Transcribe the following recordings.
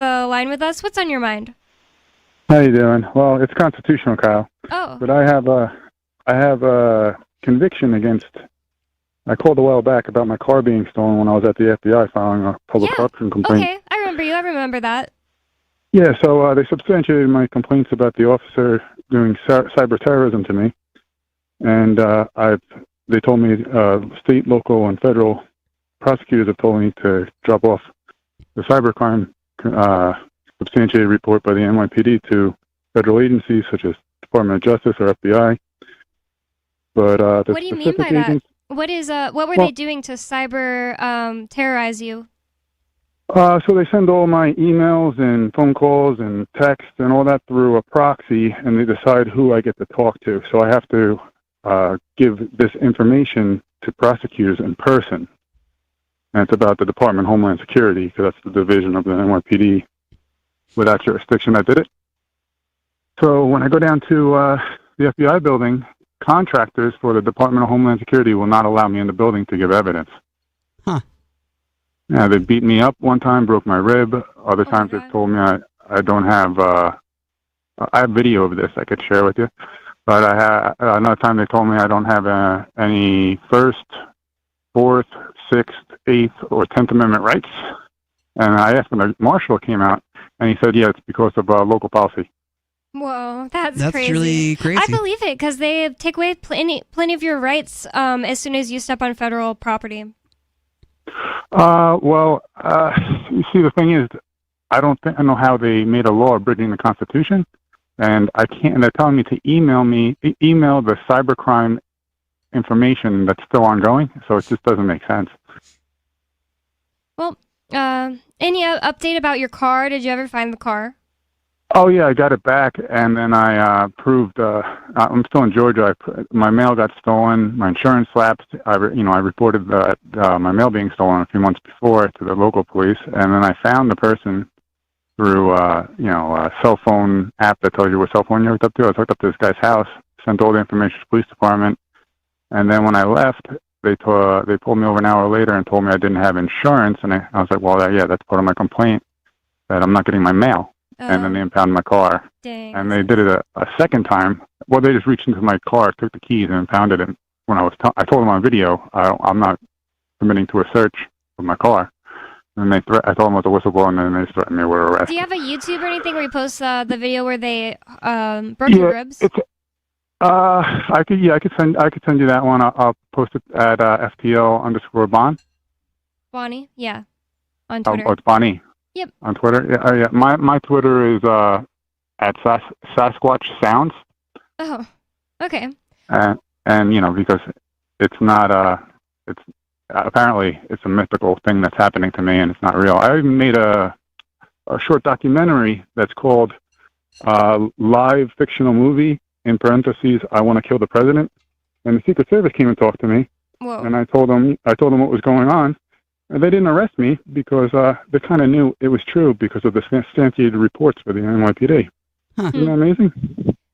the line with us. What's on your mind? How you doing? Well, it's Constitutional Kyle. Oh. But I have a conviction against. I called a while back about my car being stolen when I was at the FBI filing a public corruption complaint. Okay, I remember you. I remember that. Yeah, so they substantiated my complaints about the officer doing cyber terrorism to me, and they told me state, local, and federal prosecutors have told me to drop off the cybercrime substantiated report by the NYPD to federal agencies such as Department of Justice or FBI. But what do you mean by that? What were they doing to cyber terrorize you? So they send all my emails and phone calls and text and all that through a proxy, and they decide who I get to talk to. So I have to give this information to prosecutors in person. And it's about the Department of Homeland Security, because that's the division of the NYPD without jurisdiction that did it. So when I go down to the FBI building, contractors for the Department of Homeland Security will not allow me in the building to give evidence. Huh. Yeah, they beat me up one time, broke my rib. Other times they've told me I don't have... I have video of this I could share with you. But another time they told me I don't have any First, Fourth, Sixth, Eighth, or 10th Amendment rights. And I asked when the marshal came out, and he said, yeah, it's because of local policy. Whoa, that's crazy. That's really crazy. I believe it, because they take away plenty of your rights as soon as you step on federal property. You see, the thing is, I know how they made a law abridging the Constitution, and I can't. And they're telling me to email the cybercrime information that's still ongoing. So it just doesn't make sense. Well, any update about your car? Did you ever find the car? Oh yeah, I got it back, and then I proved. I'm still in Georgia. My mail got stolen. My insurance lapsed. I reported my mail being stolen a few months before to the local police, and then I found the person through a cell phone app that tells you what cell phone you're hooked up to. I was hooked up to this guy's house. Sent all the information to the police department, and then when I left, they pulled me over an hour later and told me I didn't have insurance, and I was like, well, that's part of my complaint, that I'm not getting my mail. And then they impounded my car. Dang. And they did it a second time. Well, they just reached into my car, took the keys, and impounded it. When I told them on video, I'm not committing to a search of my car. And I told them it was a whistleblower, and then they threatened me with arrest. Do you have a YouTube or anything where you post the video where they broke your ribs? I could send you that one. I'll post it at FTL_Bon. Bonnie, yeah, on Twitter. Oh, it's Bonnie. Yep. On Twitter? Yeah. My Twitter is at Sasquatch Sounds. Oh, okay. And because it's not it's apparently it's a mythical thing that's happening to me, and it's not real. I even made a short documentary that's called Live Fictional Movie, in parentheses, I Want to Kill the President. And the Secret Service came and talked to me. Whoa. And I told them what was going on. And they didn't arrest me because they kind of knew it was true because of the substantiated reports for the NYPD. Huh. Isn't that amazing?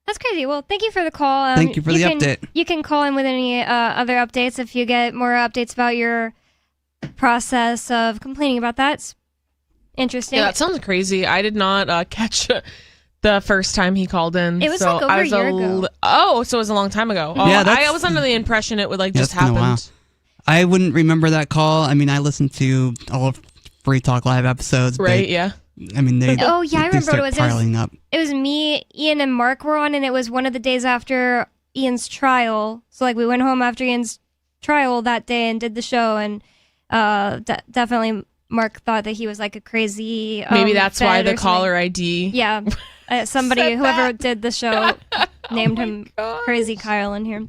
That's crazy. Well, thank you for the call. Thank you for the update. You can call in with any other updates if you get more updates about your process of complaining about that. It's interesting. Yeah, that sounds crazy. I did not catch the first time he called in. It was like over a year ago. Oh, so it was a long time ago. Oh, Yeah, I was under the impression it would just been a while. happened. I wouldn't remember that call. I mean, I listened to all of Free Talk Live episodes. Right, yeah. I mean, they I remember what it was. Piling up. It was me, Ian, and Mark were on, and it was one of the days after Ian's trial. So, we went home after Ian's trial that day and did the show, and definitely Mark thought that he was like a crazy Maybe that's why the or caller ID. Yeah. Somebody, whoever did the show, named him Crazy Kyle in here.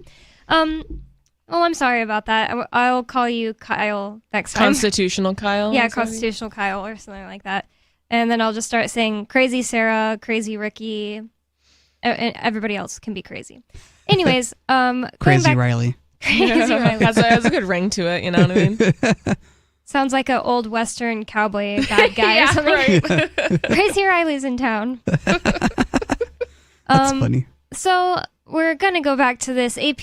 Oh, I'm sorry about that. I'll call you Kyle next time. Constitutional Kyle? Yeah, Constitutional Kyle or something like that. And then I'll just start saying Crazy Sarah, Crazy Ricky, and everybody else can be crazy. Anyways, Crazy Riley. Crazy Riley. Has a good ring to it, you know what I mean? Sounds like an old Western cowboy bad guy or something. Right. Crazy Riley's in town. That's funny. So we're going to go back to this AP